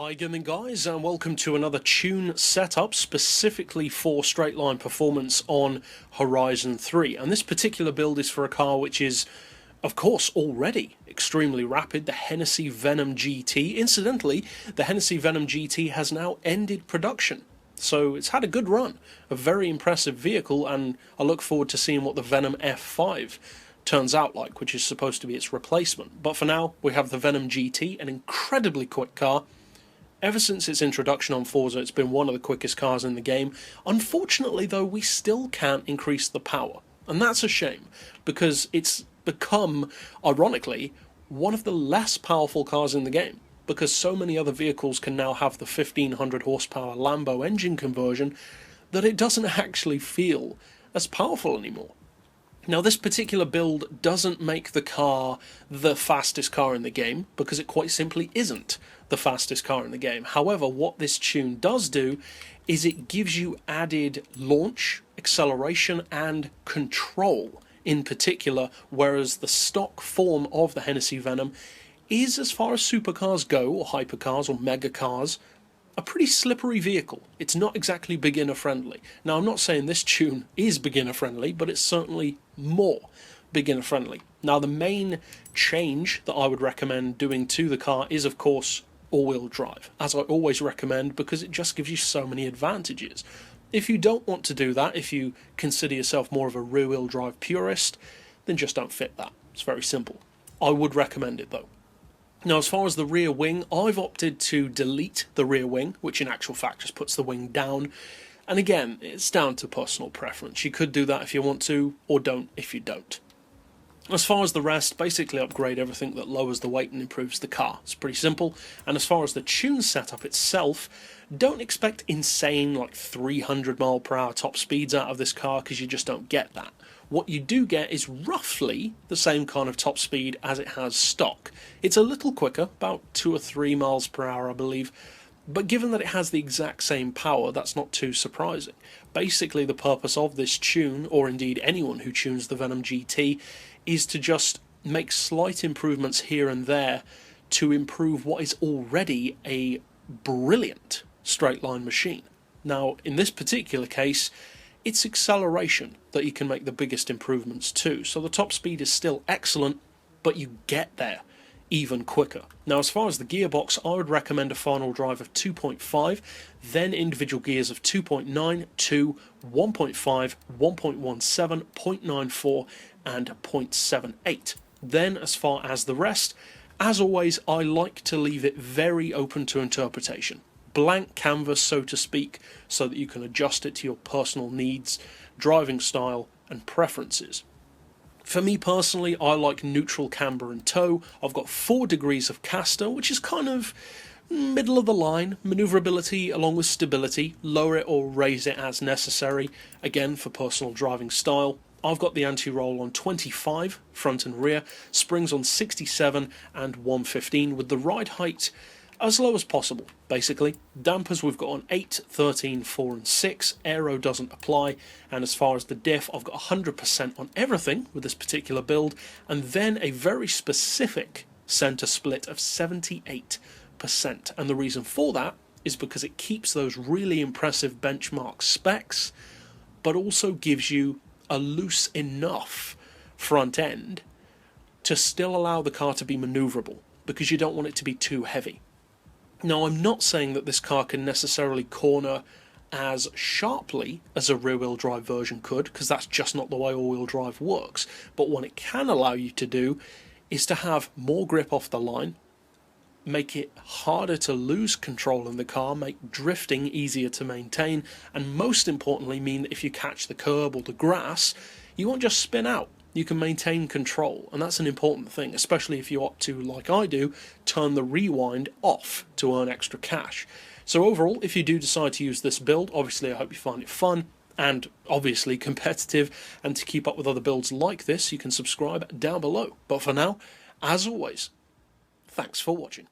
Hi gaming guys, and welcome to another tune setup specifically for straight line performance on Horizon 3. And this particular build is for a car which is, of course, already extremely rapid, the Hennessey Venom GT. Incidentally, the Hennessey Venom GT has now ended production, so it's had a good run, a very impressive vehicle, and I look forward to seeing what the Venom F5 turns out like, which is supposed to be its replacement. But for now, we have the Venom GT, an incredibly quick car. Ever since its introduction on Forza, it's been one of the quickest cars in the game. Unfortunately, though, we still can't increase the power. And that's a shame, because it's become, ironically, one of the less powerful cars in the game, because so many other vehicles can now have the 1500 horsepower Lambo engine conversion that it doesn't actually feel as powerful anymore. Now, this particular build doesn't make the car the fastest car in the game, because it quite simply isn't the fastest car in the game. However, what this tune does do is it gives you added launch, acceleration, and control in particular, whereas the stock form of the Hennessey Venom is, as far as supercars go, or hypercars, or mega cars, a pretty slippery vehicle. It's not exactly beginner friendly. Now, I'm not saying this tune is beginner friendly, but it's certainly more beginner friendly. Now, the main change that I would recommend doing to the car is, of course, all-wheel drive, as I always recommend, because it just gives you so many advantages. If you don't want to do that, if you consider yourself more of a rear-wheel drive purist, then just don't fit that. It's very simple. I would recommend it though. Now, as far as the rear wing, I've opted to delete the rear wing, which in actual fact just puts the wing down. And again, it's down to personal preference. You could do that if you want to, or don't if you don't. As far as the rest, basically upgrade everything that lowers the weight and improves the car. It's pretty simple. And as far as the tune setup itself, don't expect insane, like 300 mph top speeds out of this car, because you just don't get that. What you do get is roughly the same kind of top speed as it has stock. It's a little quicker, about 2 or 3 miles per hour, I believe. But given that it has the exact same power, that's not too surprising. Basically, the purpose of this tune, or indeed anyone who tunes the Venom GT, is to just make slight improvements here and there to improve what is already a brilliant straight line machine. Now, in this particular case, it's acceleration that you can make the biggest improvements to. So the top speed is still excellent, but you get there even quicker. Now, as far as the gearbox, I would recommend a final drive of 2.5, then individual gears of 2.9, 2, 1.5, 1.17, 0.94, and 0.78. Then, as far as the rest, as always, I like to leave it very open to interpretation. Blank canvas, so to speak, so that you can adjust it to your personal needs, driving style, and preferences. For me personally, I like neutral camber and toe. I've got 4 degrees of caster, which is kind of middle of the line. Maneuverability along with stability. Lower it or raise it as necessary, again for personal driving style. I've got the anti-roll on 25, front and rear, springs on 67 and 115, with the ride height as low as possible, basically. Dampers we've got on 8, 13, 4 and 6, aero doesn't apply, and as far as the diff, I've got 100% on everything with this particular build, and then a very specific centre split of 78%, and the reason for that is because it keeps those really impressive benchmark specs, but also gives you a loose enough front end to still allow the car to be manoeuvrable, because you don't want it to be too heavy. Now, I'm not saying that this car can necessarily corner as sharply as a rear-wheel drive version could, because that's just not the way all-wheel drive works, but what it can allow you to do is to have more grip off the line, make it harder to lose control in the car, make drifting easier to maintain, and most importantly mean that if you catch the curb or the grass, you won't just spin out. You can maintain control, and that's an important thing, especially if you opt to, like I do, turn the rewind off to earn extra cash. So overall, if you do decide to use this build, obviously I hope you find it fun and obviously competitive, and to keep up with other builds like this, you can subscribe down below. But for now, as always, thanks for watching.